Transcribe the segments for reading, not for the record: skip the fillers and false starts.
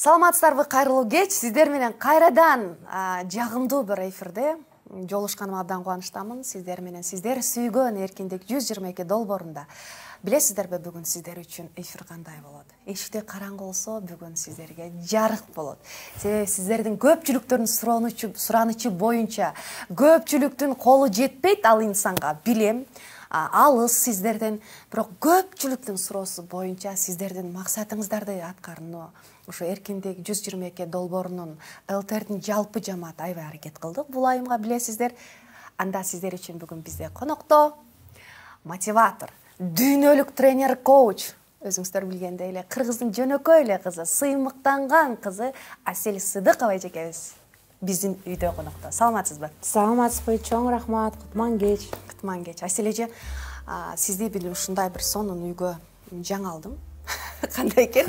Саламатсыздарбы, кайрылуу кеч. Сиздер менен кайрадан жагымдуу бир эфирде жолушканыма абдан кубанычтамын. Сиздер менен сиздер сүйгөн эркиндик 122 долбоорунда. Билесиздерби, бүгүн сиздер үчүн эфир кандай болот? Эшикте караңгы болсо, бүгүн сиздерге жарык болот. Себеби сиздердин көпчүлүктөрдүн суранычы боюнча көпчүлүктүн колу жетпейт ал инсанга, билем. Алыс сиздерден, бирок көпчүлүктүн суроосу боюнча сиздердин максатыңыздарды аткарууну ушу эркиндик 122 долбоорунун ЛТРдин жалпы жамааты аябай аракет кылдык. Бул айымга билесиздер. Анда сиздер үчүн бүгүн бизде конокто мотиватор, дүйнөлүк тренер, коуч, өзүңүздөр билгендей эле кыргыздын жөнөкөй эле кызы, сыймыктанган кызы Асель Сыдыкова эжекебиз биздин үйдө конокто. Саламатсызбы? Саламатсызбы, чоң рахмат. Кутман кеч. Кутман кеч. Асель эже, сизди билип ушундай бир сонун үйгө жаңы алдым. Кандай экен?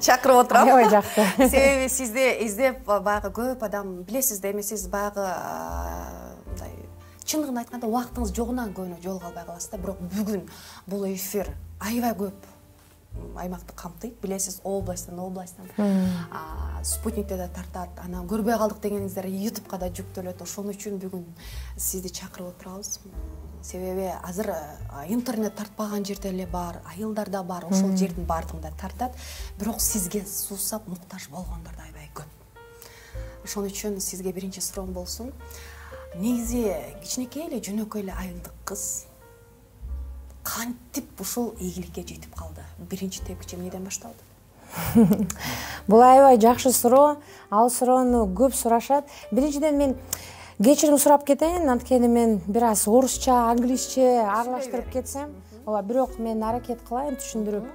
Чакырып отурам. Аябай жакты. Себеби сизди издеп баягы көп адам билесиз да эмесиз, баягы мындай чындыгын айтканда убактыңыз жогунан көбүнө жолуга албай каласыз да. Бирок бүгүн бул эфир аябай көп аймакты камтыйт, билесиз, областтан спутникте да тартат, анан көрбөй калдык дегениңиздер YouTube'га да жүктөлөт. Ошон үчүн бүгүн сизди чакырып отурабыз. Себеби азыр интернет тартпаган жерде эле бар, айылдар да бар, ошол жердин баардыгында тартат. Бирок сизге суусап муктаж болгондор да аябай көп. Ошон үчүн сизге биринчи суроом болсун. Негизи кичинекей эле жөнөкөй эле айылдык кыз кантип ушул ийгиликке жетип калды? Биринчи тепкичи эмнеден башталды? Бул аябай жакшы суроо. Ал суроону көп сурашат. Биринчиден мен кечирим сурап кетейин, анткени мен бир аз орусча, англисче аралаштырып кетсем, бирок мен аракет кылайын түшүндүрүп.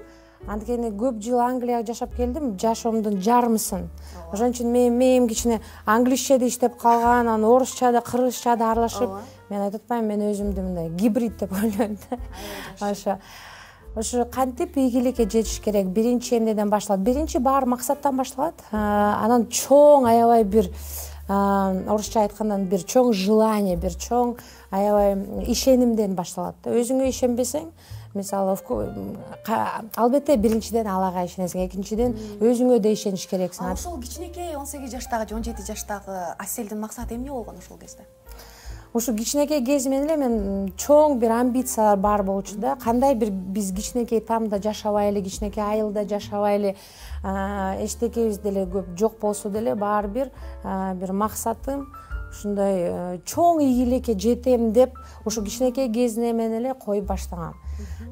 Анткени көп жыл Англияга жашап келдим, жашоомдун жарымысын. Ошон үчүн мен кичине англисчеде иштеп калган, анан орусчада, кыргызчада аралашып, мен айтып атпаймынбы, мен өзүмдү мындай гибрид деп ойлойм да. Ошо кантип ийгиликке жетиш керек? Биринчи эмнеден башталат? Биринчи баары максаттан башталат. Анан чоң аябай бир орусча айткандан бир чоң желание, бир чоң аябай ишенимден башталат. Өзүңө ишенбесең, мисалы, албетте биринчиден Аллага ишенесиң, экинчиден өзүңө да ишениш керексиң. Ошол кичинекей 18 жаштагы, 17 жаштагы Аселдин максаты эмне болгон ошол кезде? Ушу кичинекей кезимен эле мен чоң бир амбициялар бар болчу да. Кандай бир биз кичинекей тамда жашабайлы, кичинекей айылда жашабайлы, эчтекебиз деле көп жок болсо деле баары бир максатым ушундай чоң ийгиликке жетем деп ушу кичинекей кезинен эле коюп баштагам.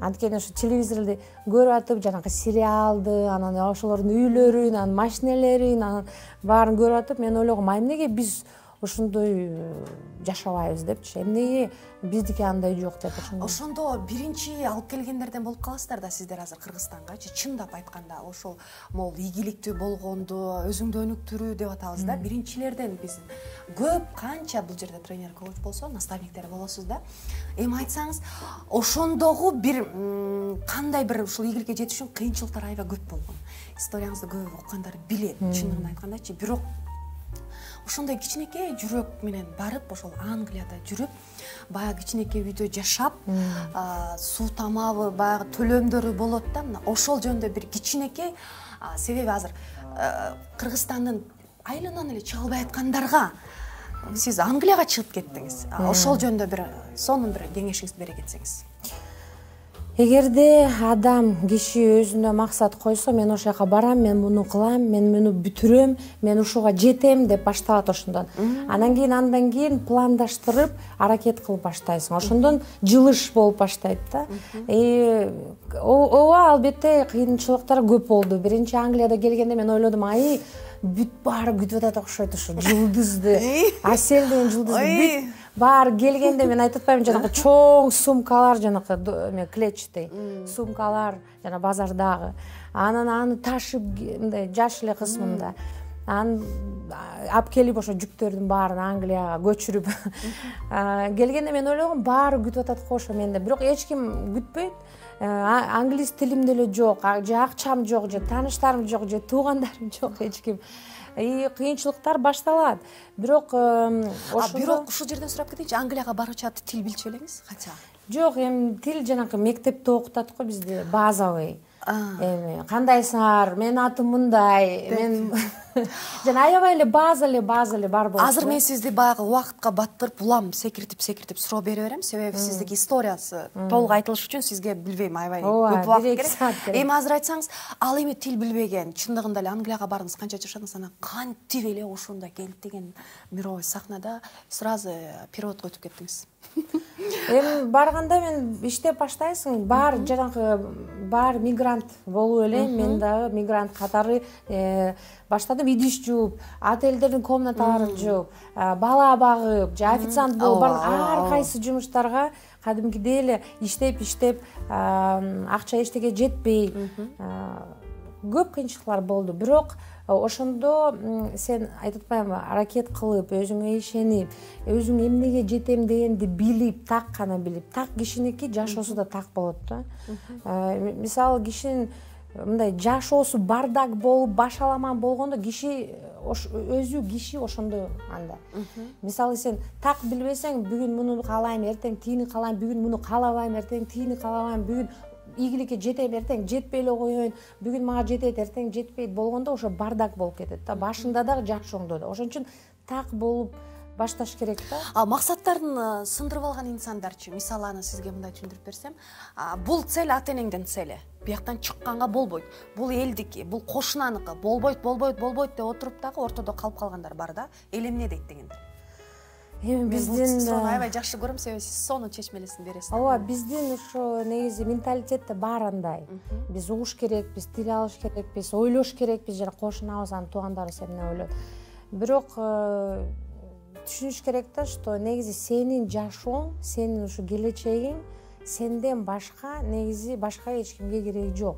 Анткени ошо телевизорду көрүп атып, жанагы сериалды, анан ошолордун үйлөрүн, анан машинелерин, анан баарын көрүп атып, мен ойлогом, эмнеге биз ошондой жашабайбыз депчи, эмнеге биздики андай жок деп ошондой. Ошондо биринчи алып келгендерден болуп каласыздар да сиздер азыр Кыргызстангачы. Чындап айтканда, ошол могул ийгиликтүү болгонду, өзүңдү өнүктүрүү деп атабыз да. Биринчилерден биз көп, канча бул жерде тренер, коуч болсо, наставниктер болосуз да. Эми айтсаңыз, ошондогу бир кандай бир ушул ийгиликке жетиш үчүн кыйынчылыктар аябай көп болгон. Историяңызды көп уккандар билет, чындыгын айткандачы. Бирок ошондой кичинекей жүрөк менен барып, ошол Англияда жүрүп, баягы кичинекей үйдө жашап, суу тамабы, баягы төлөмдөрү болот да. Мына ошол жөнүндө бир кичинекей, себеби азыр Кыргызстандын айылынан эле чыга албай аткандарга сиз Англияга чыгып кеттиңиз. Ошол жөнүндө бир сонун бир кеңешиңизди бере кетсеңиз. Эгерде адам, киши өзүнө максат койсо, мен ошол жака барам, мен муну кылам, мен муну бүтүрөм, мен ушуга жетем деп башталат ошондон. Андан кийин пландаштырып, аракет кылып баштайсың. Ошондон жылыш болуп баштайт да. Ооба, албетте кыйынчылыктар көп болду. Биринчи Англияда келгенде мен ойлодум, бүт баары күтүп атат окшойт ушу жылдызды. Асель деген жылдызды бүт баары келгенде мен айтып атпаймынбы, жанагы чоң сумкалар, жанагы клетчатый сумкалар, жана базардагы. Анан аны ташып, мындай жаш эле кызмын да. Анан алып келип ошо жүктөрдүн баарын Англияга көчүрүп келгенде мен ойлогом, баары күтүп атат го ошо менде. Бирок эч ким күтпөйт. Англис тилим деле жок, же акчам жок, же тааныштарым жок, же туугандарым жок, эч ким. Кыйынчылыктар башталат. Бирок ушул жерден сурап кетейинчи, Англияга баргыча тил билчү элеңиз? Кача? Жок, эми тил жанакы мектепте окутат го бизде, базовый. эми кандайсыңар, менин атым мындай, мен жана аябай эле база эле бар болчу. Азыр мен сизди баягы убакытка батырып, улам секиртип суроо бере берем, себеби сиздики историясы толук айтылыш үчүн сизге билбейм аябай көп убакыт керек. Эми азыр айтсаңыз, ал эми тил билбеген, чындыгында эле Англияга бардыңыз, канча жашадыңыз, анан кантип эле ошондо келип деген мировой сахнада сразу переводко өтүп кеттиңиз? Эми барганда мен иштеп баштайсың, баары мигрант болуп эле, мен дагы мигрант катары баштадым. Идиш жууп, отелдердин комнаталарын жууп, бала багып, же официант болуп, ар кайсы жумуштарга кадимкидей эле иштеп акча эчтеге жетпей көп кыйынчылыктар болду. Бирок ошондо сен айтып атпаймынбы, аракет кылып, өзүңө ишенип, өзүң эмнеге жетем дегенди билип, так гана билип, так кишиники жашоосу да так болот да. Мисалы кишинин мындай жашоосу бардак болуп, башаламан болгондо киши ошондой анда. Мисалы сен так билбесең, бүгүн муну каалайм, эртең тигини каалайм, бүгүн муну каалабайм, эртең тигини каалабайм, бүгүн ийгиликке жетем, эртең жетпей эле коеюн, бүгүн мага жетет, эртең жетпейт болгондо ошо бардак болуп кетет да. Башында дагы жашооңдо да. Ошон үчүн так болуп башташ керек да. Максаттарын сындырып алган инсандарчы, мисалы аны сизге мындай түшүндүрүп берсем, бул цель ата энеңдин цели. Бияктан чыкканга болбойт. Бул элдики, бул кошунаныкы, болбойт деп отуруп дагы ортодо калып калгандар бар да. Эл эмне дейт дегендер. Эми биздин сону аябай жакшы көрөм, себеби сиз сонун чечмелесин бересиз. Ооба, биздин ошо негизи менталитетте бар андай. Биз угуш керекпиз, тил алыш керекпиз, ойлош керекпиз, жана кошунабыз, анын туугандарыбыз эмне ойлойт. Бирок түшүнүш керек да, что негизи сенин жашооң, сенин ушу келечегиң сенден башка негизи башка эч кимге кереги жок.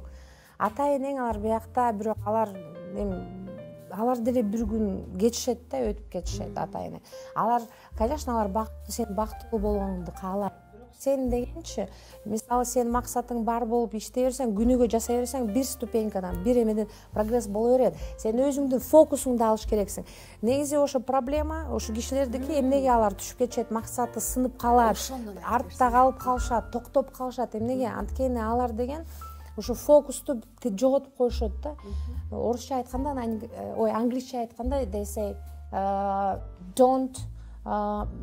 Ата энең алар биякта, бирок алар деле бир күн кетишет да, өтүп кетишет ата эне. Алар, конечно, алар бактылуу, сен бактылуу болгонуңду каалайт. Сен дегенчи, мисалы сен максатың бар болуп иштей берсең, күнүгө жасай берсең, бир ступенькадан, бир эмеден прогресс боло берет. Сен өзүңдүн фокусуңду алыш керексиң. Негизи ошо проблема, ошо кишилердики, эмнеге алар түшүп кетишет, максаты сынып калат, артта калып калышат, токтоп калышат, эмнеге? Анткени алар деген ошо фокусту жоготуп коюшат да. Орусча айтканда, англисче айтканда, they say don't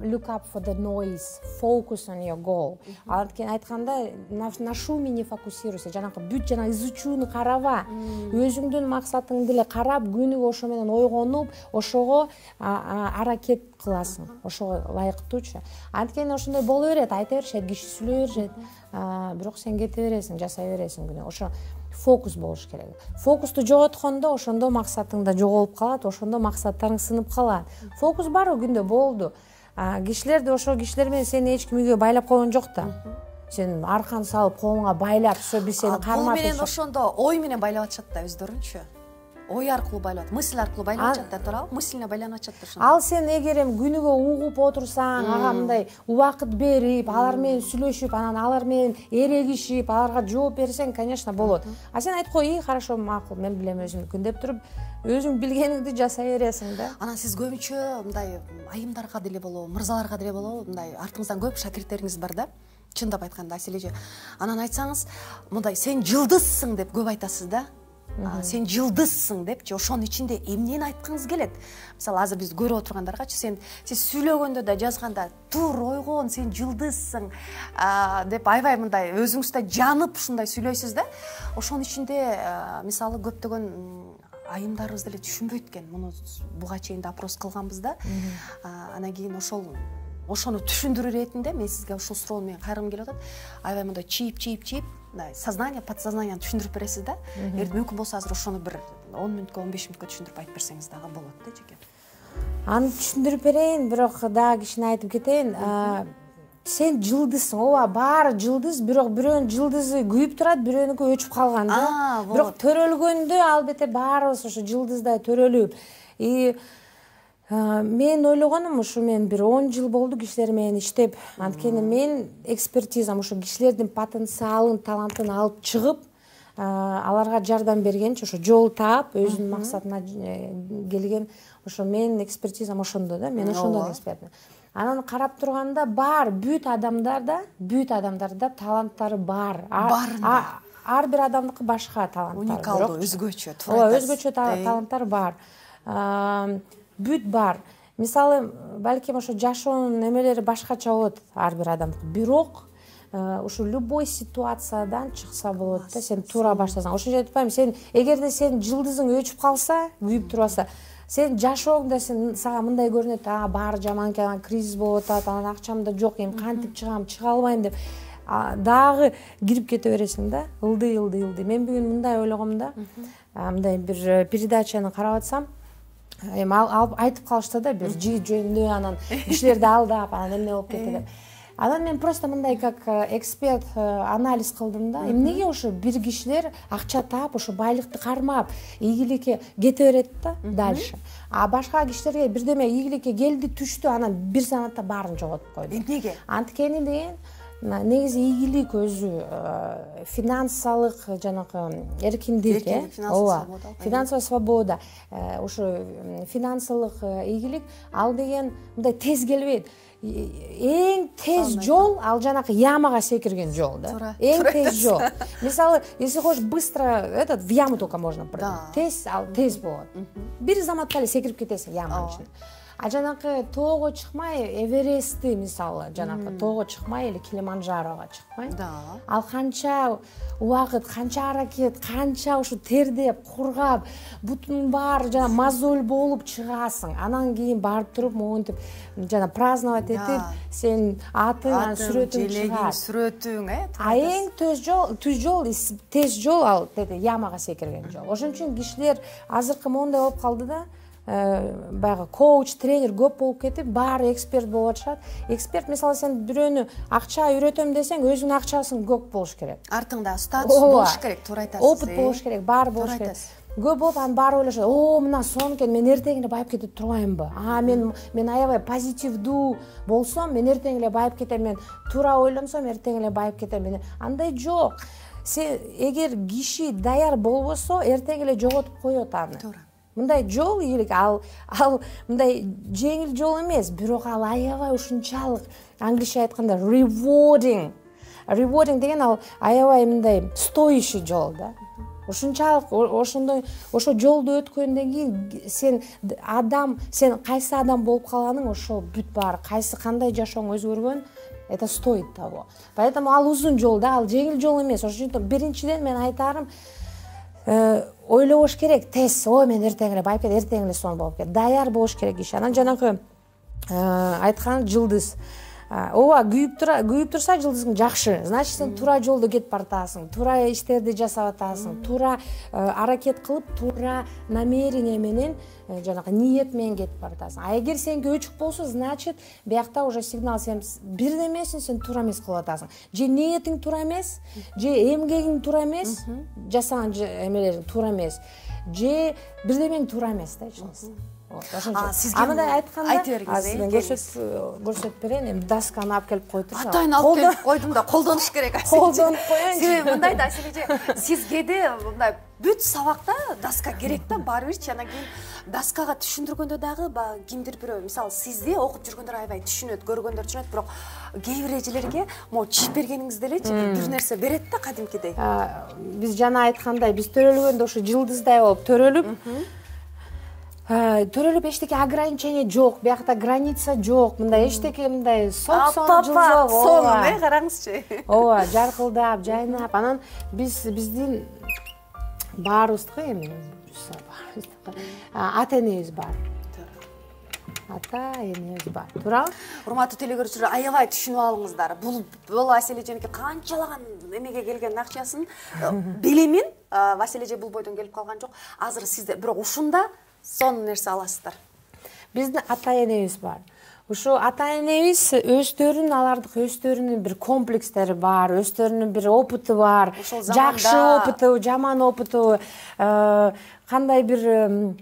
look up for the noise, focus on your goal. Анткени айтканда, на шуме не фокусируйся, жанакы бүт жана изучууну караба, өзүңдүн максатыңды эле карап, күнүгө ошо менен ойгонуп, ошого аракет кыласың, ошого ылайыктуучу. Анткени ошондой боло берет, айта беришет, киши сүйлөй беришет, бирок сен кете бересиң, жасай бересиң күнүгө. Ошо фокус болуш керек. Фокусту жоготкондо ошондо максатың да жоголуп калат, ошондо максаттарың сынып калат. Фокус бар күндө болду. Кишилерди ошо кишилер менен сени эч ким үйгө байлап койгон жок да. Сен арканы салып колуңа байлап, биз сени карматып. Бул менен ошондо ой менен байлап атышат да өздөрүнчү. Ой аркылуу байлап, мысль аркылуу байлап атышат да, туурабы? Мыслине байланып атышат да ошондо. Ал сен эгер күнүгө угуп отурсаң, ага мындай убакыт берип, алар менен сүйлөшүп, анан алар менен эрегишип, аларга жооп берсең, конечно, болот. А сен айт кой, хорошо, макул, мен билем өзүмдүкүн деп туруп, өзүң билгениңди жасай бересиң да. Анан сиз көбүнчө мындай айымдарга деле болобу, мырзаларга деле болобу, мындай артыңыздан көп шакирттериңиз бар да. Чындап айтканда, Асележе. Анан айтсаңыз, мындай сен жылдызсың деп көп айтасыз да. Сен жылдызсың депчи, ошонун ичинде эмнени айткыңыз келет? Мисалы, азыр биз көрүп отургандаргачы, сиз сүйлөгөндө да, жазганда, тур, ойгон, сен жылдызсың деп аябай мындай өзүңүздө жанып ушундай сүйлөйсүз да. Ошонун ичинде мисалы көптөгөн айымдарыбыз деле түшүнбөйт экен. Муну буга чейин да опрос кылганбыз да. Анан кийин ошону түшүндүрүү иретинде мен сизге ушул суроону менен кайргым келип атат. Аябай мындай чийип, сознание, подсознанияны түшүндүрүп бересиз да. Эгер мүмкүн болсо азыр ошону бир 10 мүнөткө, 15 мүнөткө түшүндүрүп айтып берсеңиз дагы болот да, жеке. Аны түшүндүрүп берейин, бирок дагы кичине айтып кетейин. Сен жылдызсың, ооба, баары жылдыз, бирок бирөөнүн жылдызы күйүп турат, бирөөнүкү өчүп калган да. Бирок төрөлгөндө албетте баарыбыз ошо жылдыздай төрөлүп. Мен ойлогонум, ушу мен бир 10 жыл болду кишилер менен иштеп, анткени мен экспертизам ушу кишилердин потенциалын, талантын алып чыгып, аларга жардам бергенчи, ошо жол таап, өзүнүн максатына келген, ошо менин экспертизам ошондо да, мен ошондон экспертмин. Анан карап турганда бар, бүт адамдарда таланттары бар. ар бир адамдыкы башка таланттар, уникалдуу, өзгөчө, ооба, өзгөчө таланттар бар, бүт бар. Мисалы, балким ошо жашоонун немелери башкача болот ар бир адамдыкы, бирок ушу любой ситуациядан чыкса болот да, сен туура баштасаң. Ошончо айтып атпаймынбы, сен эгерде сен жылдызың өчүп калса, күйүп турбаса, сен жашооңда сага мындай көрүнөт, баары жаман экен, кризис болуп атат, анан акчам да жок, эми кантип чыгам, чыга албайм деп дагы кирип кете бересиң да, ылдый. Мен бүгүн мындай ойлогом да, мындай бир передачаны карап атсам, эми айтып калышты да, бир жигит жөнүндө, анан кишилерди алдап, анан эмне болуп кетти деп. Анан мен просто мындай как эксперт анализ кылдым да, эмнеге ошо бир кишилер акча таап, ошо байлыкты кармап, ийгиликке кете берет да дальше. А башка кишилерге бирдеме ийгиликке келди, түштү, анан бир санатта баарын жоготуп койду. Эмнеге? Анткени деген негизи ийгилик өзү финансылык жанагы эркиндик, ооба, финансовая свобода, ошо финансылык ийгилик, ал деген мындай тез келбейт. Эң тез жол ал жанакы ямага секирген жол да. Эң тез жол. Мисалы, если хочешь быстро в яму только можно прыгнуть. Тез, ал тез болот. Бир заматта эле секирип кетесиң яманын ичине. А жанакы тоого чыкмай, Эверестти мисалы, жанакы тоого чыкмай эле Килиманджарога чыкмай. Ал канча убакыт, канча аракет, канча ушу тердеп, кургап, бутун баары жана мозоль болуп чыгасың. Анан кийин барып туруп монтип жана праздновать этип, сен атың, сүрөтүң чыгат. Сүрөтүң, А эң тез жол ал ямага секирген жол. Ошон үчүн кишилер азыркы моундай болуп калды да, баягы коуч, тренер көп болуп кетип, баары эксперт болуп атышат. Эксперт, мисалы, сен бирөөнү акча үйрөтөм десең, өзүнүн акчасын көп болуш керек. Артыңда статус болуш керек, туура айтасыз. Опыт болуш керек, баары болуш керек. Көп болуп, анан баары ойлошот, мына сон экен, мен эртең эле байып кетип турбаймынбы? Мен аябай позитивдүү болсом, мен эртең эле байып кетем, мен туура ойлонсом, эртең эле байып кетем. Андай жок. Сен эгер киши даяр болбосо, эртең эле жоготуп коет аны. Туура. Мындай жол ийгилик, ал мындай жеңил жол эмес, бирок ал аябай ушунчалык, англисче айтканда rewarding. Rewarding деген ал аябай мындай стоящий жол да. Ушунчалык ошо жолду өткөндөн кийин сен кайсы адам болуп калганың, ошо бүт баары, кайсы кандай жашооң өзгөргөн, это стоит того. Поэтому ал узун жол да, ал жеңил жол эмес. Ошон үчүн биринчиден мен айтарым, ойлобош керек, тез, мен эртең эле байып кетем, эртең эле сон болуп кетем. Даяр болуш керек киши. Анан жанагы айткан жылдыз. Ооба, күйүп турса жылдызың жакшы. Значит, сен туура жолдо кетип баратасың, туура иштерди жасап атасың, туура аракет кылып, туура намерение менен, жанагы ниет менен кетип баратасың. А эгер сеники өчүк болсо, значит, биякта уже сигнал, сен бирдемесин сен туура эмес кылып атасың. Же ниетиң туура эмес, же эмгегиң туура эмес, жасаган эмелериң туура эмес, же бирдемең туура эмес да, эч Сизге мындай айтканда, айта бериңиз. Көрсөтүп берейин, эми досканы алып келип койтур. Атайын алып келип койдум да, колдонуш керек. Колдонуп коеюнчу. Себеби мындай да, сизге мындай бүт сабакта доска керек да, баары бирчи. Анан кийин доскага түшүндүргөндө дагы кимдир бирөө, мисалы, сизди окуп жүргөндөр аябай түшүнөт, көргөндөр түшүнөт, бирок кээ бир эжелерге могу чийип бергениңизде элечи бир нерсе берет да, кадимкидей. Биз жана айткандай, биз төрөлгөндө ошо жылдыздай болуп төрөлүп эчтеке ограничение жок, биякта граница жок, мындай эчтеке мындай жылзок, сонун, караңызчы. Ооба, жаркылдап, жайнап, анан биздин баарыбыздыкы эми ата энебиз бар. Ата-энебиз бар. Туурабы? Урматтуу телекөрүүчүлөр, аябай түшүнүп алыңыздар. Бул Василий эженики канчалаган эмеге келген акчасын билемин. Василий эже бул бойдон келип калган жок. Азыр сиздер бирок ушунда сонун нерсе аласыздар. Биздин ата-энебиз бар. Ушу ата-энебиз өздөрүнүн бир комплекстери бар, өздөрүнүн бир опыты бар. Жакшы опыты, жаман опыты, кандай бир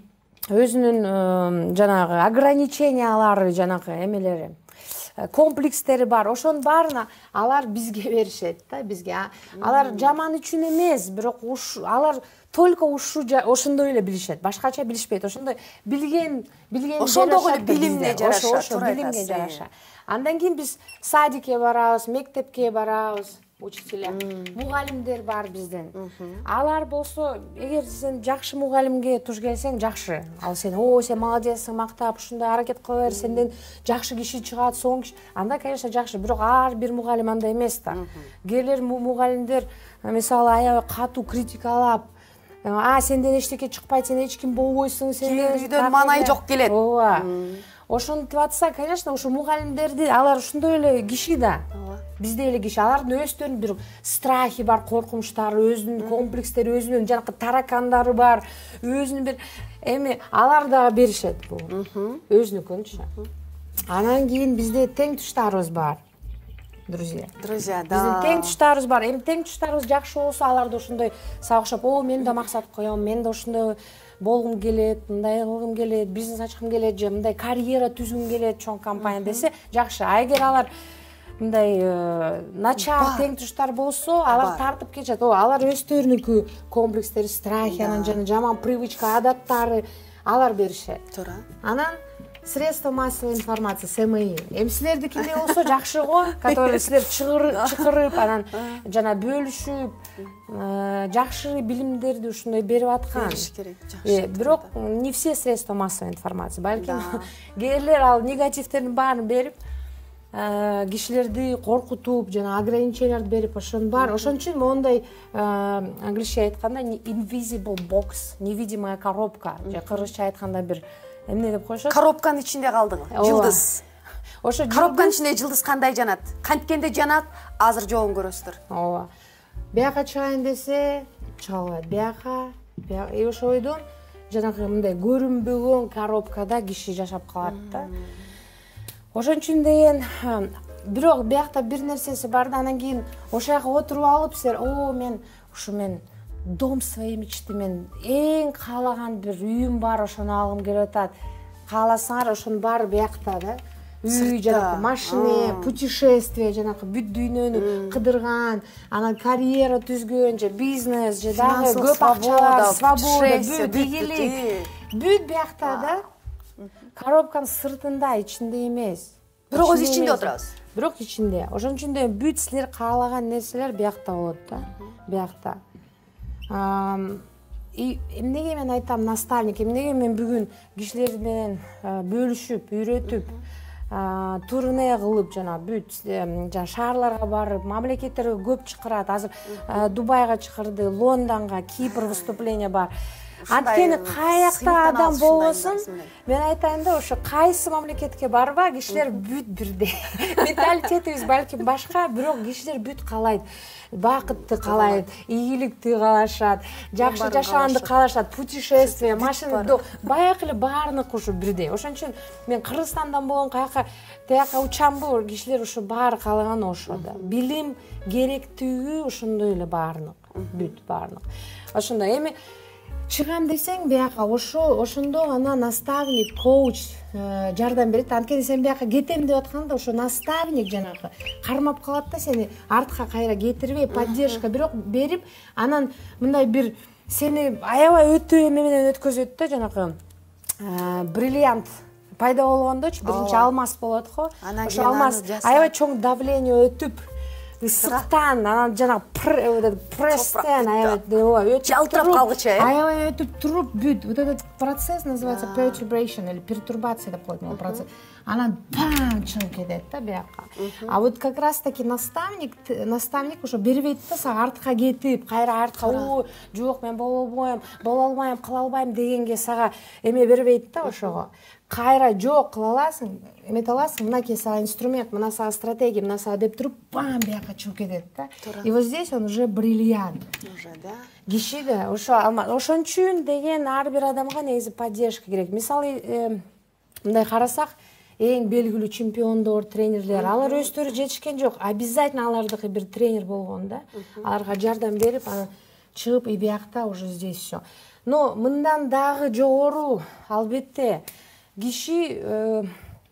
өзүнүн жанагы ограничениялары, жанагы эмелери, комплекстери бар. Ошонун баарына алар бизге беришет да, бизге. Алар жаман үчүн эмес, бирок алар только ошондой эле билишет, башкача билишпейт. Ошондой билген ошондогу эле билимге жараша, билимге жараша. Андан кийин биз садикке барабыз, мектепке барабыз. учителя, мугалимдер бар бизден. Алар болсо, эгер сен жакшы мугалимге туш келсең, жакшы. Ал сен, сен молодецсиң, мактап, ушундай аракет кыла бер, сенден жакшы киши чыгат, соң киши. Анда, конечно, жакшы, бирок ар бир мугалим андай эмес да. Келер мугалимдер, мисалы, аябай катуу критикалап, сенден эчтеке чыкпайт, сен эч ким болбойсуң, сен үйдөн маанай жок келет. Ооба. Ошентип атса, конечно, ушу мугалимдерди, алар ушундай эле киши да. Бизде эле киши, алардын өздөрүнүн бир страхи бар, коркунучтары, өзүнүн комплекстери, өзүнүн жанакы таракандары бар, өзүнүн бир эми алар дагы беришет бул. Өзүнүкүнчү. Анан кийин бизде тең туштарыбыз бар. Друзья, да. Биздин тең туштарыбыз бар. Эми тең туштарыбыз жакшы болсо, алар да ошондой сагышып, мен да максат коём, мен да ошондой болгум келет, мындай кылгым келет, бизнес ачкым келет, же мындай карьера түзгүм келет чоң компания десе, жакшы. А эгер алар мындай начар тең туштар болсо, алар тартып кетет. Алар өздөрүнүн комплекстери, страхи, анан жана жаман привычка, адаттары алар беришет. Туура. Анан средства массовой информации, СМИ. Эми силердикиндей болсо жакшы го, который силер чакырып, анан жана бөлүшүп, жакшы билимдерди ушундай берип аткан. Бериш керек, жакшы. Бирок не все средства массовой информации. Балким кээрлер ал негативтердин баарын берип, кишилерди коркутуп, жана ограниченияларды берип, ошон бар. Ошон үчүн мондай англисче айтканда invisible box, невидимая коробка, же кыргызча айтканда бир эмне деп коюшат? Коробканын ичинде калдың. Жылдыз. Ошо коробканын ичинде жылдыз кандай жанат? Канткенде жанат, азыр жоогун көрөсүздөр. Ооба. Бияка чыгайын десе, чыга албайт. Бияка, ошо ойдон жанагы мындай көрүнбөгөн коробкада киши жашап калат да. Ошон үчүн деген, бирок биякта бир нерсеси бар да, анан кийин ошол жака отуруп алып силер, мен дом своей мечты, мен эң каалаган бир үйүм бар, ошону алгым келип атат. Кааласаңар, ошонун баары биякта да. Үй, жанакы машина, путешествие, жанакы бүт дүйнөнү кыдырган, анан карьера түзгөн, же бизнес, же дагы көп акчалар, свобода, бүт ийгилик. Бүт биякта да. Коробканын сыртында, ичинде эмес. Бирок өз ичинде отурабыз. Бирок ичинде. Ошон үчүн да бүт силер каалаган нерселер биякта болот да. Биякта. Эмнеге мен айтам наставник, эмнеге мен бүгүн кишилер менен бөлүшүп, үйрөтүп, турне кылып, жана бүт жана шаарларга барып, мамлекеттерге көп чакырат. Азыр Дубайга чакырды, Лондонго, Кипр выступление бар. Анткени каякта адам болбосун, мен айтайын да, ошо кайсы мамлекетке барба, кишилер бүт бирдей. Менталитетибиз балким башка, бирок кишилер бүт каалайт. Бакытты каалайт, ийгиликти каалашат, жакшы жашаганды каалашат, путешествие, машина, баягы эле баарыныкы ушу бирдей. Ошон үчүн мен Кыргызстандан болгон тияка учамбы, кишилер ушу баары каалаган ошо да. Билим керектиги ошондой эле баарынык, бүт баарынык. Ошондой эми чыгам десең бияка ошондо ана наставник, коуч жардам берет. Анткени сен бияка кетем деп атканда ошо наставник жанагы кармап калат да, сени артка кайра кетирбей, поддержка берип, анан мындай бир сени аябай өтө эме менен өткөзөт да, жанагы бриллиант пайда болгондочу, биринчи алмаз болот го. Ошо алмаз аябай чоң давление өтүп, ысыктан, анан жанагы пресстен аябай жалтырап калгычы, аябай өтүп туруп бүт. Вот этот процесс называется perturbation или пертурбация деп коет могу процесс. Анан чыгып кетет да бияка. А вот как раз таки наставник ошо бербейт да сага артка кетип, кайра артка, жок мен боло албайм, кыла албайм дегенге сага эме бербейт да ошого. Кайра жок кыла аласың, эмете аласың, мынакей сага инструмент, мына сага стратегия, мына сага деп туруп, бияка чыгып кетет да. И вот здесь он уже бриллиант. Уже, да. Киши да, ошон үчүн деген ар бир адамга негизи поддержка керек. Мисалы, мындай карасак, эң белгилүү чемпиондор, тренерлер, алар өздөрү жетишкен жок. Обязательно алардыкы бир тренер болгон да. Аларга жардам берип, анан чыгып, и биякта уже здесь всё. Но мындан дагы жогору, албетте, киши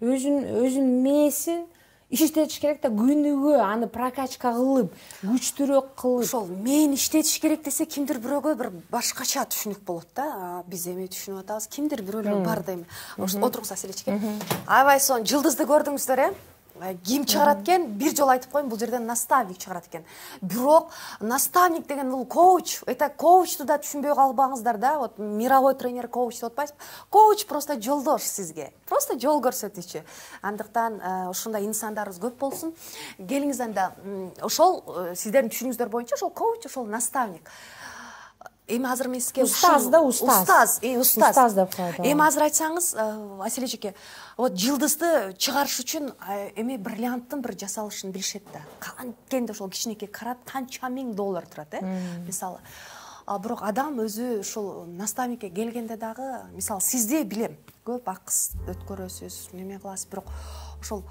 өзүнүн мээсин иштетиш керек да, күнүгө аны прокачка кылып, күчтүүрөөк кылып. Ошол мен иштетиш керек десе, кимдир бирөөгө бир башкача түшүнүк болот да. Биз эме түшүнүп атабыз, кимдир бирөөлөр бар да эми. Отургуза элечке. Аябай сонун жылдызды көрдүңүздөр, ким чыгарат экен, бир жолу айтып коеюн, бул жерден наставник чыгарат экен. Бирок наставник деген бул коуч. Это коучту да түшүнбөй калбаңыздар да. Вот мировой тренер коуч деп атпайсызбы? Коуч просто жолдош сизге. Просто жол көрсөтүүчү. Андыктан ушундай инсандарыбыз көп болсун. Келиңиз анда ошол сиздердин түшүнүгүңүздөр боюнча ошол коуч, ошол наставник. Эми азыр мен сизге устаз да, устаз деп коет. Эми азыр айтсаңыз, Василий эжеке, вот жылдызды чыгарыш үчүн эми бриллианттын бир жасалышын билишет да. Канткенде ошол кичинекей карат канча миң доллар турат, мисалы. Бирок адам өзү ушул наставникке келгенде дагы, мисалы сизди билем, көп акыс өткөрөсүз, неме кыласыз, бирок ошол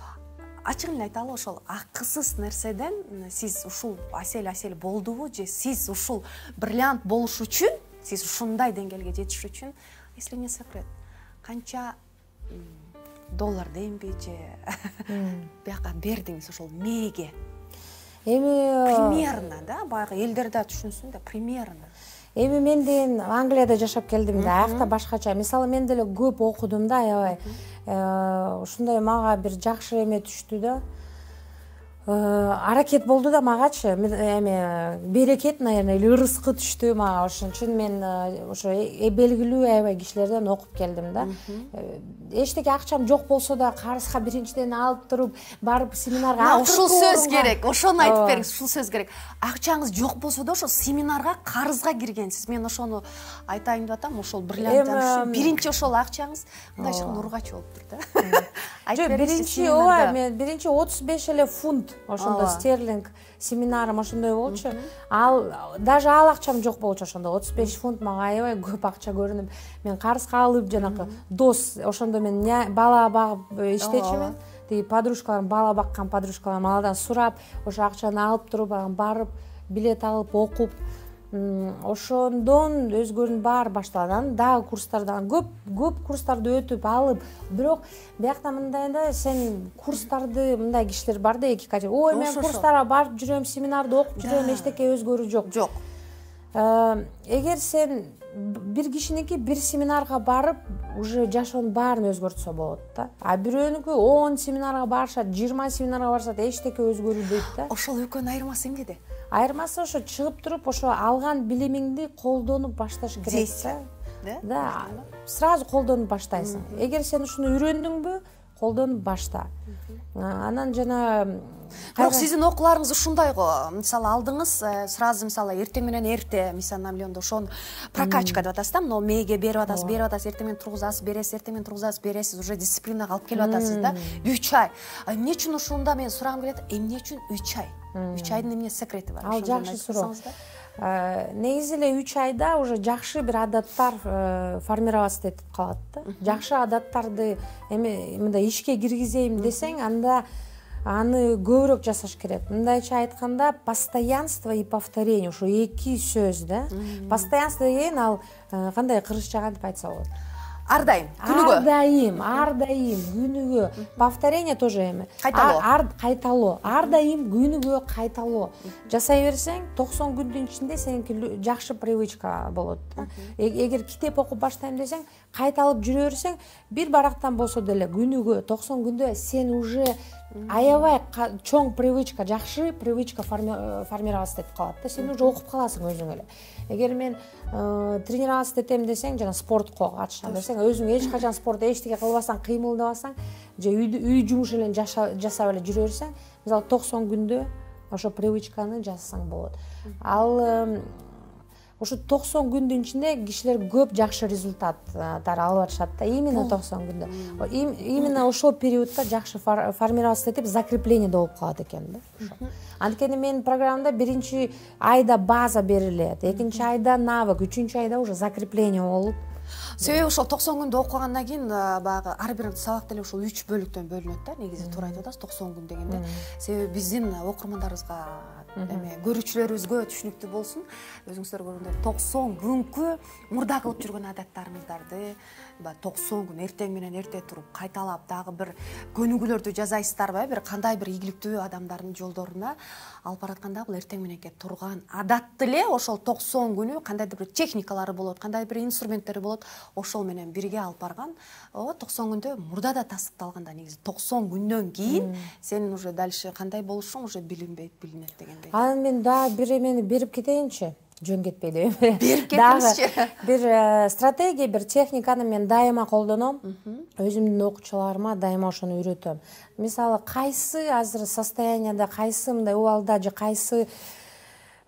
ачык эле айталы, ошол акысыз нерседен сиз ушул асел болдубу же сиз ушул бриллиант болуш үчүн, сиз ушундай деңгээлге жетиш үчүн, если не секрет, канча доллар дейинби же бияка бердиңиз ошол мээге? Эми примерно да, баягы элдер да түшүнсүн да, примерно. Эми мен деген Англияда жашап келдим да, аякта башкача. Мисалы мен деле көп окудум да, аябай. Ушундай мага бир жакшы эме түштү да. Аракет болду да магачы. Эми берекет, наверное, или ырыскы түштү мага. Ошон үчүн мен ошо белгилүү аябай кишилерден окуп келдим да. Эчтеке акчам жок болсо да карызга биринчиден алып туруп, барып семинарга. Ушул сөз керек. Ошону айтып бериңиз, ушул сөз керек. Акчаңыз жок болсо да ошо семинарга карызга киргенсиз. Мен ошону айтайын деп атам, ошол бриллианттан биринчи ошол акчаңыз мындайча ургач болуптур да. Жок, биринчи ооба, мен биринчи 35 эле фунт ошондо стерлинг семинарым ошондой болчу. Даже ал акчам жок болчу ошондо. 35 фунт мага аябай көп акча көрүнүп, мен карызга алып жанакы дос, ошондо мен бала багып иштечүмүн. Тиги подружкаларым, бала баккан подружкаларым аладан сурап, ошо акчаны алып туруп, барып, билет алып, окуп, ошондон өзгөрүүнүн баары башталган. Дагы курстардан көп курстарды өтүп алып, бирок биякта мындай да, сен курстарды мындай кишилер бар да, эки категория. Ой, мен курстарга барып жүрөм, семинарды окуп жүрөм, эчтеке өзгөрүү жок. Жок. Эгер сен бир кишиники бир семинарга барып, уже жашоонун баарын өзгөртсө болот да. А бирөөнүкү 10 семинарга барышат, 20 семинарга барышат, эчтеке өзгөрүлбөйт да. Ошол экөөнүн айырмасы эмнеде? Айырмасы ошо чыгып туруп, ошо алган билимиңди колдонуп башташ керек да. Да, сразу колдонуп баштайсың. Эгер сен ушуну үйрөндүңбү, колдонуп башта. Анан жана бирок сиздин окууларыңыз ушундай го. Мисалы алдыңыз, сразу мисалы эртең менен эрте, мисалы намлёндо ошону прокачка деп атасыз да, но мээге берип атасыз, эртең менен тургузасыз, бересиз, эртең менен тургузасыз, бересиз, уже дисциплинага алып келип атасыз да. 3 ай. Эмне үчүн ушунда мен сурагым келет, эмне үчүн 3 ай? 3 айдын эмне секрети бар? Ал жакшы суроо. Негизи эле 3 айда уже жакшы бир адаттар формироваться этип калат да. Жакшы адаттарды эми мындай ишке киргизейм десең, анда аны көбүрөөк жасаш керек. Мындайча айтканда, постоянство и повторение, ошо эки сөз да. Постоянство деген ал кандай кыргызча деп айтса болот. Ар дайым, күнүгө. Ар дайым, күнүгө. Повторение тоже эми. Кайталоо. Ар дайым күнүгө кайталоо. Жасай берсең, 90 күндүн ичинде сеники жакшы привычка болот да. Эгер китеп окуп баштайм десең, кайталып жүрө берсең, бир барактан болсо деле күнүгө, 90 күндө сен уже аябай чоң привычка, жакшы привычка формироваться этип калат да. Сен уже окуп каласың өзүң эле. Эгер мен тренироваться этем десең, жана спортко катышам десең, өзүң эч качан спорт эчтеке кылбасаң, кыймылдабасаң, же үй жумуш эле жасап эле жүрө берсең, мисалы 90 күндө ошо привычканы жасасаң болот. Ал ошо 90 күндүн ичинде кишилер көп жакшы результаттар алып атышат да, именно 90 күндө. Именно ошол периодда жакшы формироваться этип, закрепление болуп калат экен да. Анткени менин программамда биринчи айда база берилет, экинчи айда навык, үчүнчү айда уже закрепление болуп. Себеби ошол 90 күндө окугандан кийин баягы ар бир сабак деле ошол 3 бөлүктөн бөлүнөт да. Негизи туура айтып атасыз, 90 күн дегенде. Себеби биздин окурмандарыбызга эме көрүүчүлөрүбүзгө түшүнүктүү болсун. Өзүңүздөр көргөндөй 90 күнкү мурда кылып жүргөн адаттарыңыздарды 90 күн эртең менен эрте туруп кайталап дагы бир көнүгүүлөрдү жасайсыздарбы? Бир кандай бир ийгиликтүү адамдардын жолдоруна алып баратканда бул эртең мененки турган адатты эле ошол 90 күнү кандайдыр бир техникалары болот, кандайдыр бир инструменттери болот, ошол менен бирге алып барган. 90 күндө мурда да тастыкталганда негизи 90 күндөн кийин сенин уже дальше кандай болушуң уже билинбейт, билинет дегендей. Анан мен дагы бир эмени берип кетейинчи. Жөн кетпейди. Берип кетиңизчи. Бир стратегия, бир техниканы мен дайыма колдоном. Өзүмдүн окуучуларыма дайыма ошону үйрөтөм. Мисалы, кайсы азыр состоянияда, кайсы мындай убалда же кайсы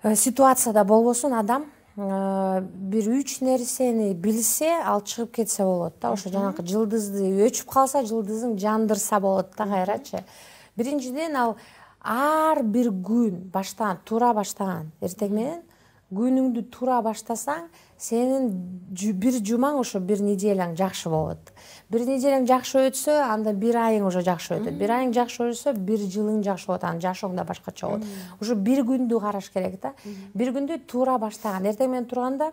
ситуацияда болбосун адам бир 3 нерсени билсе, ал чыгып кетсе болот да. Ошо жанакы жылдызды өчүп калса, жылдызын жандырса болот да кайрачы. Биринчиден ал ар бир күн туура баштаган эртең менен күнүңдү туура баштасаң, сенин бир жумаң ошо бир неделяң жакшы болот. Бир неделяң жакшы өтсө, анда бир айың уже жакшы өтөт. Бир айың жакшы өтсө, бир жылың жакшы болот, анан жашооң да башкача болот. Ошо бир күндү караш керек да. Бир күндү туура баштаган. Эртең менен турганда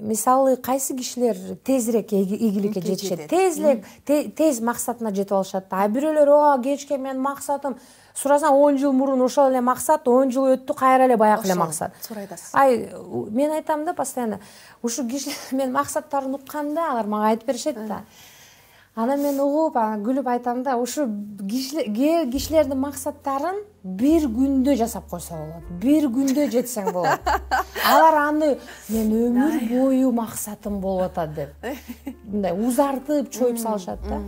мисалы кайсы кишилер тезирээк ийгиликке жетишет, тез максатына жетип алышат. А бирөөлөр кечке мен максатым сурасаң 10 жыл мурун ошол эле максат, 10 жыл өттү, кайра эле баягы эле максат. Туура айтасыз. Мен айтам да постоянно, ушу кишилер мен максаттарын укканда алар мага айтып беришет да. Анан мен угуп, күлүп айтам да, ушу кишилердин максаттарын бир күндө жасап койсо болот. Бир күндө жетсең болот. Алар аны мен өмүр бою максатым болуп атат деп. Мындай узартып чоюп салышат да.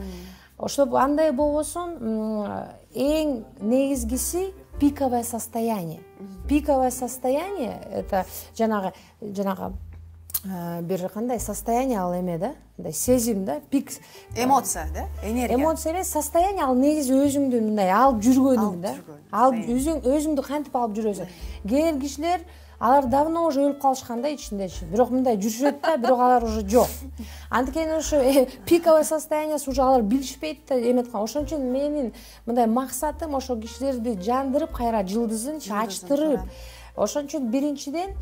Ошо андай болбосун, эң негизгиси пиковое состояние. Пиковое состояние это жанагы бир кандай состояние ал эме да, мындай сезим да, пик эмоция да, энергия. Эмоция эмес, состояние ал негизи өзүңдү мындай алып жүргөнүң да. Алып өзүңдү кантип алып жүрөсүң. Кээ кишилер алар давно уже өлүп калышкан да ичиндечи. Бирок мындай жүрүшөт да, бирок алар уже жок. Андыктен ошо пиковое состояниясы уже алар билишпейт да эметкан. Ошон үчүн менин мындай максатым ошо кишилерди жандырып, кайра жылдызын ачтырып. Ошон үчүн биринчиден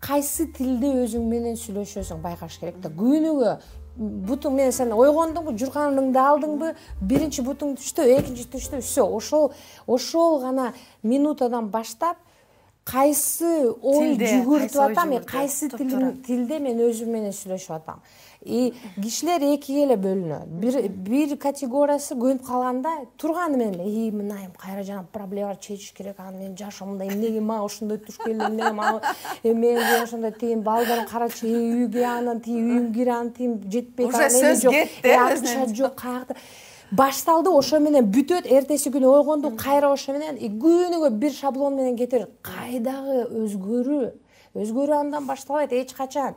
кайсы тилде өзүң менен сүйлөшөсүң байкаш керек да. Күнүгө бутуң менен сен ойгондуңбу, журканыңды алдыңбы, биринчи бутуң түштү, экинчи түштү, всё. Ошол гана минутадан баштап кайсы ой жүгүртүп атам, кайсы тилде мен өзүм менен сүйлөшүп атам. Кишилер экиге эле бөлүнөт. Бир категориясы көнүп калганда турганы менен мынайым кайра жана проблемалар чечиш керек, анан менин жашоомдо эмнеге мага ошондой туш келди, эмнеге мага менин ошондой тигин балдарым карачы үйгө, анан тиги үйүм кире, анан тигин жетпейт, уже сөз кетти, акча жок, каякта башталды, ошо менен бүтөт. Эртеси күнү ойгондук, кайра ошо менен күнүгө бир шаблон менен кетер. Кайдагы өзгөрүү андан башталбайт эч качан.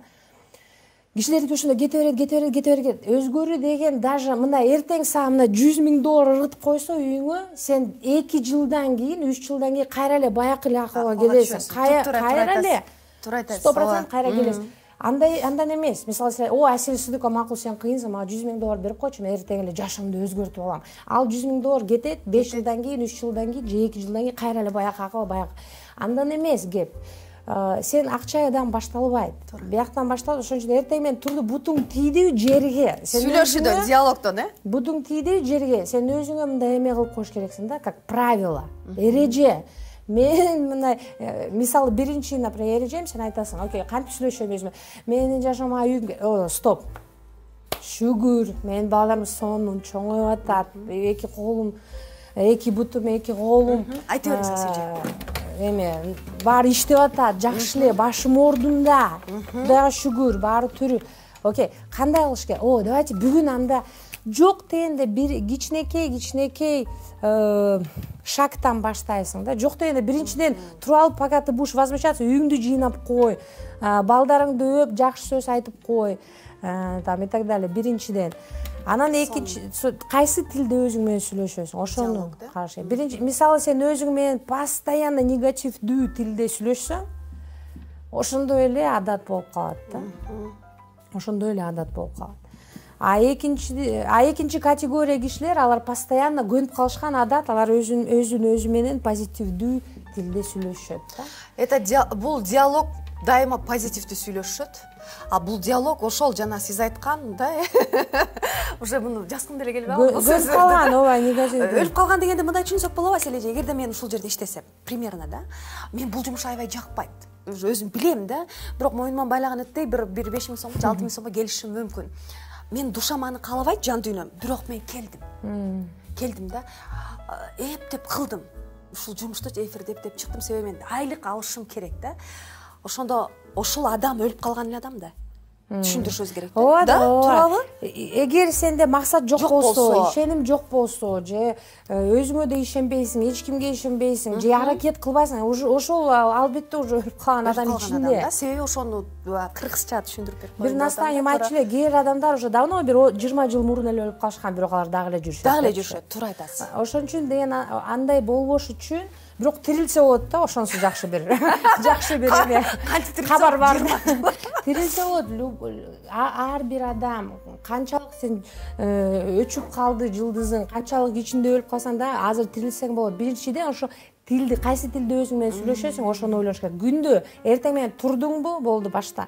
Кишилердики ошондой кете берет. Өзгөрүү деген даже мына эртең сага мына $100,000 ыргытып койсо үйүңө, сен 2 жылдан кийин, 3 жылдан кийин кайра эле баягы эле акылга келесиң. Кайра эле 100% кайра келесиң. Андан эмес. Мисалы сен, Асель Сыдыкова, макул сен кыйынсың, мага $100,000 берип койчу, мен эртең эле жашоомду өзгөртүп алам. Ал $100,000 кетет 5 жылдан кийин, 3 жылдан кийин, же 2 жылдан кийин кайра эле баягы акыл, баягы. Андан эмес кеп. Сен акчадан башталбайт. Бияктан башталат. Ошон үчүн эртең менен турду бутуң тийди жерге. Сүйлөшүүдө, диалогдон, Бутуң тийди жерге. Сен өзүңө мындай эме кылып коюш керексиң да, как правило, эреже. Мен мындай мисалы биринчи, например, эрежем, сен айтасың, окей, кантип сүйлөшөм өзүмө. Менин жашоома үйүм, стоп. Шүгүр, менин балдарым сонун чоңоюп атат. 2 колум, 2 бутум, 2 колум. Айта бериңиз Асель. Эме, баары иштеп атат, жакшы эле, башым ордунда. Кудайга шүгүр, баары түрү. Окей, кандай кылыш керек? Давайте бүгүн анда жок дегенде бир кичинекей шагтан баштайсың да. Жок дегенде биринчиден туруп алып, пока ты будешь возмущаться, үйүңдү жыйнап кой, балдарыңды өп, жакшы сөз айтып кой, там и так далее. Биринчиден. Анан экинчи, кайсы тилде өзүң менен сүйлөшөсүң, ошону караш керек. Биринчи, мисалы сен өзүң менен постоянно негативдүү тилде сүйлөшсөң, ошондой эле адат болуп калат да. экинчи категория кишилер, алар постоянно көнүп калышкан адат, алар өзүн өзү менен позитивдүү тилде сүйлөшөт да. Бул диалог дайыма позитивдүү сүйлөшөт. А бул диалог ошол жана сиз айткан да уже муну жазгым деле келбей калды. Өлүп калган, ооба, негативдүү. Өлүп калган дегенде мындай түшүнсөк болобу Асележе, эгерде мен ушул жерде иштесем, примерно да, мен бул жумуш аябай жакпайт. Өзүм билем да, бирок моюнуман байлаган өттөй бир 5000 сомго, 6000 сомго келишим мүмкүн. Мен душам аны каалабайт жан дүйнөм, бирок мен келдим да, эптеп кылдым. Ушул жумушту эфирдеп чыктым, себеби мен айлык алышым керек да. Ошондо ошол адам өлүп калган эле адам да. Түшүндүрүшүбүз керек да. Туурабы? Эгер сенде максат жок болсо, ишеним жок болсо, же өзүңө да ишенбейсиң, эч кимге ишенбейсиң, же аракет кылбайсың, ошол албетте уже өлүп калган адам ичинде. Себеби ошону кыргызча түшүндүрүп берип коюм. Бир настаяние айтчу эле, кээ бир адамдар уже давно, бир 20 жыл мурун эле өлүп калышкан, бирок алар дагы эле жүрүшөт. Дагы эле жүрүшөт, туура айтасыз. Ошон үчүн деген андай болбош үчүн бирок тирилсе болот да, ошонусу жакшы бир кабар бар. Тирилсе болот. Ар бир адам канчалык сен өчүп калды жылдызың, канчалык ичинде өлүп калсаң да азыр тирилсең болот. Биринчиден ошо тилди, кайсы тилде өзүң менен сүйлөшөсүң, ошону ойлош керек. Күндө эртең менен турдуңбу, болду башта.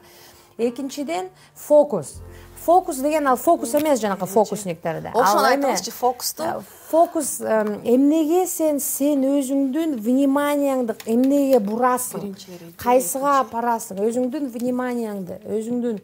Экинчиден фокус. Фокус деген ал фокус эмес, жанакы фокусниктерде. Ошону айтыңызчы, фокусту. Фокус эмнеге сен өзүңдүн вниманияңды эмнеге бурасың, кайсыга апарасың, өзүңдүн вниманияңды, өзүңдүн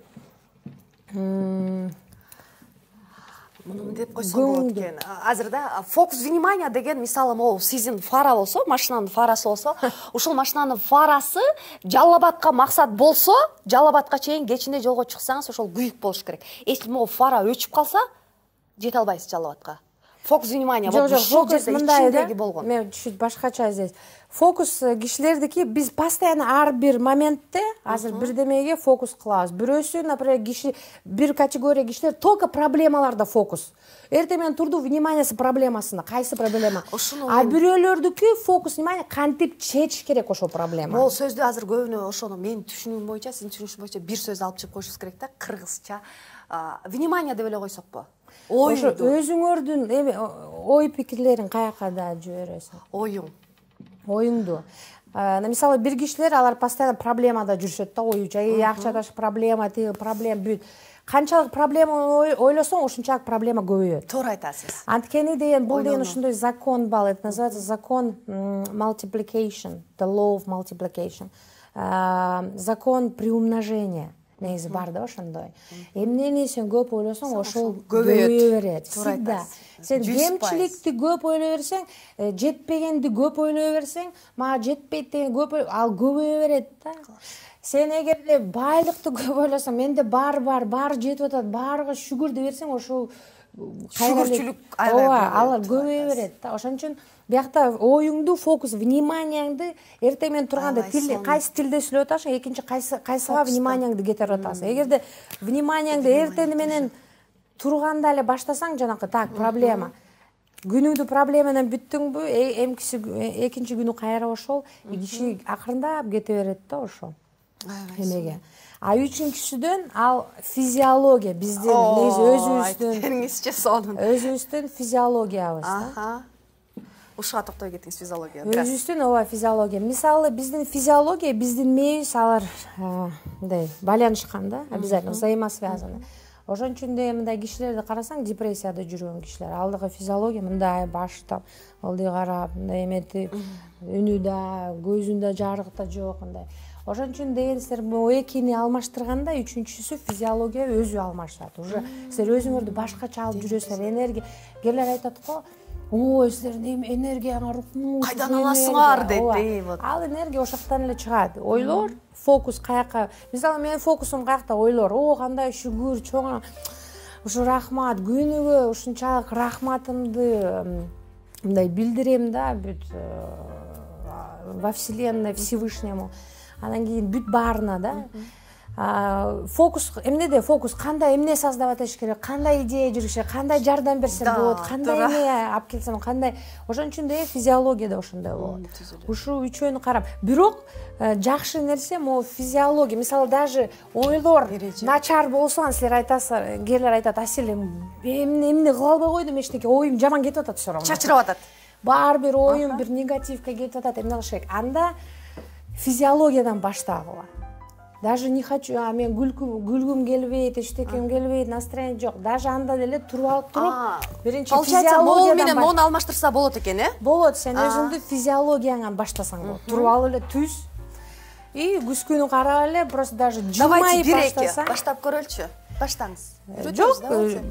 муну деп койсом болот экен. Азыр да фокус внимания деген мисалы могу сиздин фара болсо, машинанын фарасы болсо, ушул машинанын фарасы Жалал Абадка максат болсо, Жалал Абадка чейин кечинде жолго чыксаңыз ошол күйүк болуш керек. Эсил могу фара өчүп калса, жете албайсыз Жалал Абадка. Фокус внимания вот ушул жерде ичиндеги болгон. Мен чуть башкача здесь. Фокус кишилердики биз постоянно ар бир моментте азыр бирдемеге фокус кылабыз. Бирөөсү, например, киши бир категория кишилер только проблемаларда фокус. Эртең менен турду вниманиясы проблемасына, кайсы проблема. А бирөөлөрдүкү фокус внимание кантип чечиш керек ошол проблема. Бул сөздү азыр көбүнө ошону менин түшүнүгүм боюнча, сиздин түшүнүшүңүз боюнча бир сөз алып чыгып коюшубуз керек да, кыргызча. Внимание деп эле койсокпу? Ошо өзүңөрдүн ой пикирлерин каяка да жибересиң. Оюңду. Мисалы бир кишилер алар постоянно проблемада жүрүшөт да, ою жай акча таш проблема, тиги проблема бүт. Канчалык проблема ойлосоң, ошончалык проблема көбөйөт. Туура айтасыз. Анткени деген бул деген ошондой закон бар, это называется закон multiplication, the law of multiplication. Закон приумножения. Негизи бар да ошондой. Эмнени сен көп ойлосоң, ошол көбөйө берет. Всегда. Сен кемчиликти көп ойлой берсең, жетпегенди көп ойлой берсең, мага жетпейт деген көп ал көбөйө берет да. Сен эгерде байлыкты көп ойлосоң, менде баары жетип атат, баарыга шүгүр деп берсең, ошол шүгүрчүлүк алар көбөйө берет да. Ошон үчүн биякта оюңду, фокус, вниманияңды эртең менен турганда кайсы тилде сүйлөп атасың, экинчи кайсыга вниманияңды кетирип атасың. Эгерде вниманияңды эртең менен турганда эле баштасаң, жанакы так проблема. Күнүңдү проблема менен бүттүңбү, экинчи күнү кайра ошол, киши акырындап кете берет да ошол. Эмеге. А үчүнчүсүдөн ал физиология, биздин өзүбүздүн физиологиябыз да. Ушуга токтой кетиңиз, физиология. Өзүбүздүн физиология. Мисалы биздин физиология, биздин мээбиз алар мындай байланышкан да, обязательно взаимосвязаны. Ошон үчүн да мындай кишилерди карасаң, депрессияда жүргөн кишилер, алдыгы физиология мындай баштап, ылдый карап, мындай эметип, үнү да, көзүндө жарык да жок мындай. Ошон үчүн деген силер экини алмаштырганда үчүнчүсү физиология өзү алмашат. Уже силер өзүңөрдү башкача алып жүрөсүңөр, энергия. Кээрлер айтат го, силердин энергияңар кайдан аласыңар дейт. Ал энергия ошоктон эле чыгат. Ойлор, фокус каяка. Мисалы менин фокусум каякта ойлор. Кандай шүгүр, чоң. Ушу рахмат, күнүгө ушунчалык рахматымды мындай билдирем да, бүт во вселенной Всевышнему. Анан кийин бүт баарына да. фокус эмнеде, фокус кандай эмне создавать этиш керек, кандай идея жүрүшү, кандай жардам берсем болот, кандай эмне алып келсем, кандай. Ошон үчүн да физиология да ошондой болот. Ушул үчөөнү карап, бирок жакшы нерсе могу физиология. Мисалы даже ойлор начар болсо, силер айтасыздар, кээрлер айтат, Асель эмне кыла албай койдум, эчтеке оюм жаман кетип атат, все равно. Чачырап атат. Баары бир оюм бир негативге кетип атат, эмне кылыш керек? Анда физиологиядан баштагыла. Даже не хочу, мен күлгүм келбейт, эчтекем келбейт, настроение жок. Даже анда деле туруп алып туруп, биринчи физиологиядан менен моуну алмаштырса болот экен, Болот, сен өзүңдү физиологияңан баштасаң болот. Туруп алып эле түз. И күз күнү карап эле, просто даже жылмайып баштасаң. Баштап көрөлчү. Баштаңыз. Жок,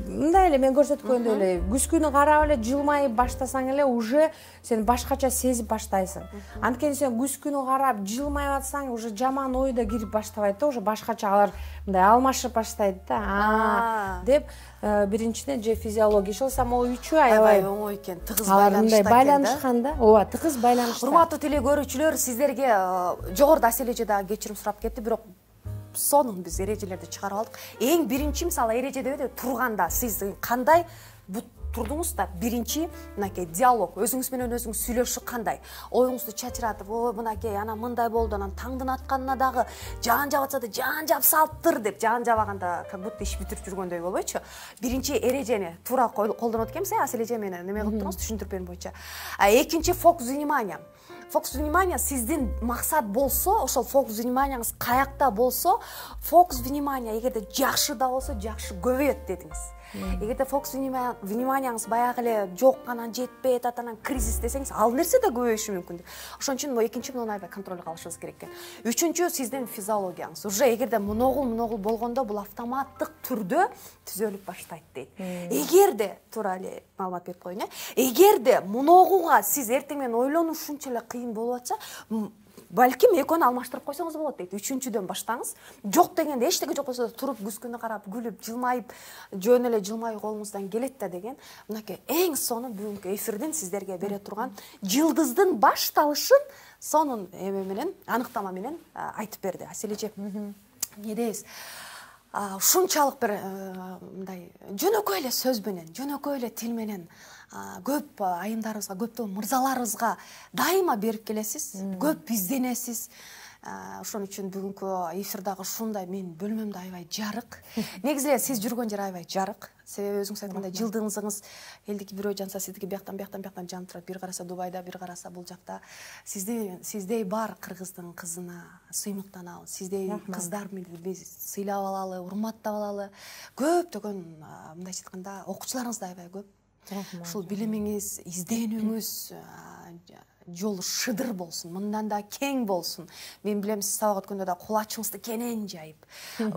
мындай эле мен көрсөткөндөй эле күз күнү карап эле жылмайып баштасаң эле уже сен башкача сезип баштайсың. Анткени сен күз күнү карап жылмайып атсаң, уже жаман ой да кирип баштабайт да, уже башкача алар мындай алмашып баштайт да. Деп биринчиден же физиология ишелса, могу үчөө аябай оңой экен, тыгыз байланышкан да. Ооба, тыгыз байланышта. Урматтуу теле көрүүчүлөр, сиздерге жогоруда Асель эже дагы кечирим сурап кетти, бирок сонун биз эрежелерди чыгарып алдык. Эң биринчи мисалы эреже деп турганда сиз кандай турдуңуз да, биринчи мынакей диалог, өзүңүз менен өзүңүз сүйлөшүү кандай? Оюңузду чачыратып, ой мынакей ана мындай болду, анан таңдын атканына дагы жаан жаап атса да жаан жаап салыптыр деп, жаан жабаганда как будто иш бүтүрүп жүргөндөй болбойчу. Биринчи эрежени туура колдонот экенбиз, Асель эже мени неме кылып туруңуз, түшүндүрүп боюнча. Экинчи фокус внимания. Фокус внимания сиздин максат болсо, ошол фокус вниманияңыз каякта болсо, фокус внимания эгерде жакшы да болсо, жакшы көбөйөт дедиңиз. Эгерде фокус вниманияңыз баягы эле жок, анан жетпейт, анан кризис десеңиз, ал нерсе да көбөйүшү мүмкүн. Ошон үчүн экинчи муну аябай контролго алышыбыз керек экен. Үчүнчү сиздин физиологияңыз. Уже эгерде моногул болгондо бул автоматтык түрдө түзөлүп баштайт дейт. Эгерде туура эле маалымат берип коеюн, эгерде моногуга сиз эртең менен ойлонуу ушунча эле кыйын болуп атса, балким экөөнү алмаштырып койсоңуз болот дейт. Үчүнчүдөн баштаңыз. Жок дегенде эчтеке жок болсо да туруп күз күнү карап, күлүп, жылмайып, жөн эле жылмай колуңуздан келет да деген. Мынакей эң сону бүгүнкү эфирдин сиздерге бере турган жылдыздын башталышын сонун эме менен, аныктама менен айтып берди Асель эже. Эмне дейбиз? Ушунчалык бир мындай жөнөкөй эле сөз менен, жөнөкөй эле тил менен көп айымдарыбызга, көптөгөн мырзаларыбызга дайыма берип келесиз, көп изденесиз. Ошон үчүн бүгүнкү эфир дагы ушундай, менин бөлмөм да аябай жарык. Негизи эле сиз жүргөн жер аябай жарык. Себеби өзүңүз айткандай жылдызыңыз элдики бирөө жанса, сиздики бияктан жанып турат. Бир караса Дубайда, бир караса бул жакта. Сиздей бар кыргыздын кызына сыймыктаналы, сиздей кыздар менен биз сыйлап алалы, урматтап алалы. Көптөгөн мындайча айтканда окуучуларыңыз да аябай көп. Ушул билимиңиз, изденүүңүз жолу шыдыр болсун, мындан да кең болсун. Мен билем, сиз сабак өткөндө да кол ачыңызды кенен жайып,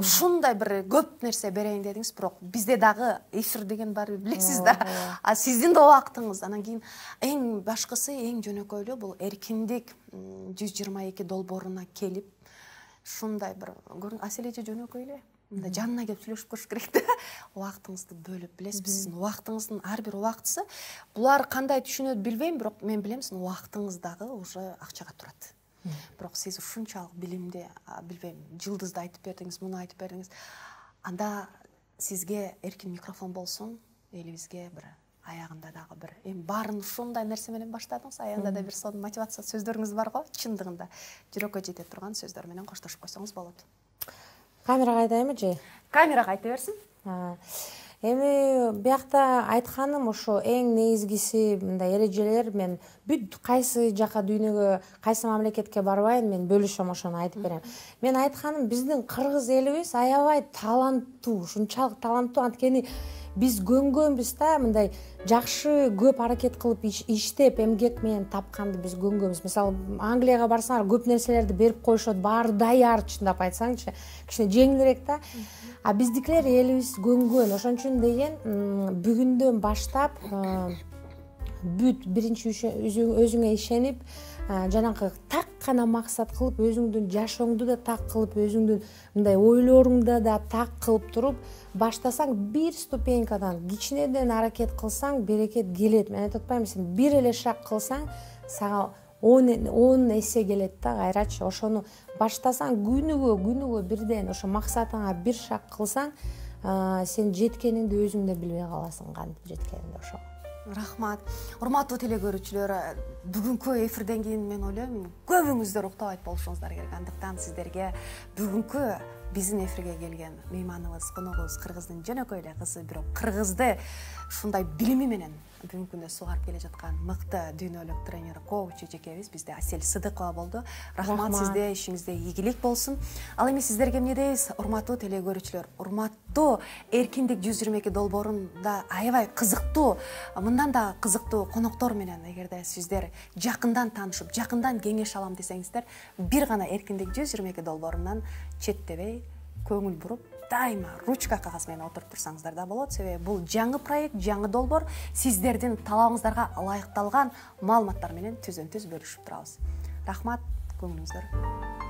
ушундай бир көп нерсе берейин дедиңиз, бирок бизде дагы эфир деген бар, билесиз да. Сиздин да убактыңыз. Анан кийин эң башкысы, эң жөнөкөйлүү бул эркиндик 122 долбооруна келип, ушундай бир Асель эже жөнөкөй эле жанына келип сүйлөшүп көрүш керек да. Убактыңызды бөлүп, билесизби, сиздин убактыңыздын ар бир убактысы, булар кандай түшүнөт билбейм, бирок мен билем, сиздин убактыңыз дагы уже акчага турат. Бирок сиз ушунчалык билимди, билбейм, жылдызды айтып бердиңиз, муну айтып бердиңиз. Анда сизге эркин микрофон болсун, элибизге бир аягында дагы бир эми баарын ушундай нерсе менен баштадыңыз, аягында да бир сонун мотивация сөздөрүңүз бар го, чындыгында жүрөккө жете турган сөздөр менен коштошуп койсоңуз болот. Камерага айтайынбы же? Камерага айта берсин. Эми биякта айтканым ошо эң негизгиси мындай эрежелер. Мен бүт кайсы жака дүйнөгө, кайсы мамлекетке барбайын, мен бөлүшөм, ошону айтып берем. Мен айтканым, биздин кыргыз элибиз аябай таланттуу, ушунчалык таланттуу, анткени биз көнгөнбүз да, мындай жакшы көп аракет кылып иштеп, эмгек менен тапканды биз көнгөнбүз. Мисалы, Англияга барсаңар, көп нерселерди берип коюшат, баары даяр, чындап айтсаңчы, кичине жеңилирээк да. А биздикилер элибиз көнгөн. Ошон үчүн деген бүгүндөн баштап бүт биринчи өзүңө ишенип, жанагы так гана максат кылып, өзүңдүн жашооңду да так кылып, өзүңдүн мындай ойлоруңду да так кылып туруп баштасаң, бир ступенькадан кичинеден аракет кылсаң, берекет келет. Мен айтып атпаймынбы, сен бир эле шаг кылсаң, сага 10 эсе келет да, кайрачы. Ошону баштасаң күнүгө бирден ошо максатыңа бир шаг кылсаң, сен жеткениңди өзүң да билбей каласың, кантип жеткениңди. Ошо. Рахмат. Урматтуу теле көрүүчүлөр, бүгүнкү эфирден кийин мен ойлойм, көбүңүздөр уктабайт болушуңуздар керек. Андыктан сиздерге бүгүнкү биздин эфирге келген мейманыбыз, коногубуз кыргыздын жөнөкөй эле кызы, бирок кыргызды ушундай билими менен бүгүнкү күндө сугарып келе жаткан мыкты дүйнөлүк тренер, коуч эжекебиз бизде Асель Сыдыкова болду. Рахмат сизге, ишиңизде ийгилик болсун. Ал эми сиздерге эмне дейбиз, урматтуу теле көрүүчүлөр, урматтуу Эркиндик 122 долбоорунда аябай кызыктуу, мындан да кызыктуу коноктор менен эгерде сиздер жакындан таанышып, жакындан кеңеш алам десеңиздер, бир гана Эркиндик 122 долбоорунан четтебей, көңүл буруп, дайыма ручка кагаз менен отуруп турсаңыздар да болот. Себеби бул жаңы проект, жаңы долбоор, сиздердин талабыңыздарга ылайыкталган маалыматтар менен түздөн-түз бөлүшүп турабыз. Рахмат, көңүлүңүздөр